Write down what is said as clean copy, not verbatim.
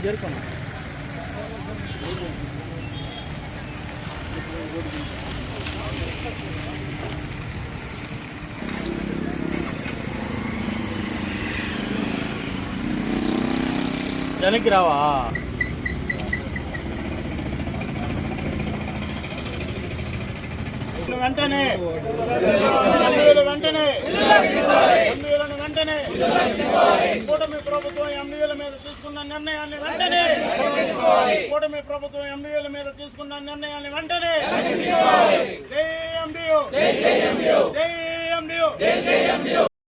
చేరుకున్నా వెనక్కి రావా వెంటనే వెంటనే కూటమి ప్రభుత్వం ఎండీల మీద తీసుకున్న నిర్ణయాన్ని వెంటనే కూటమి ప్రభుత్వం ఎండీల మీద తీసుకున్న నిర్ణయాన్ని వెంటనే జై ఎండియు.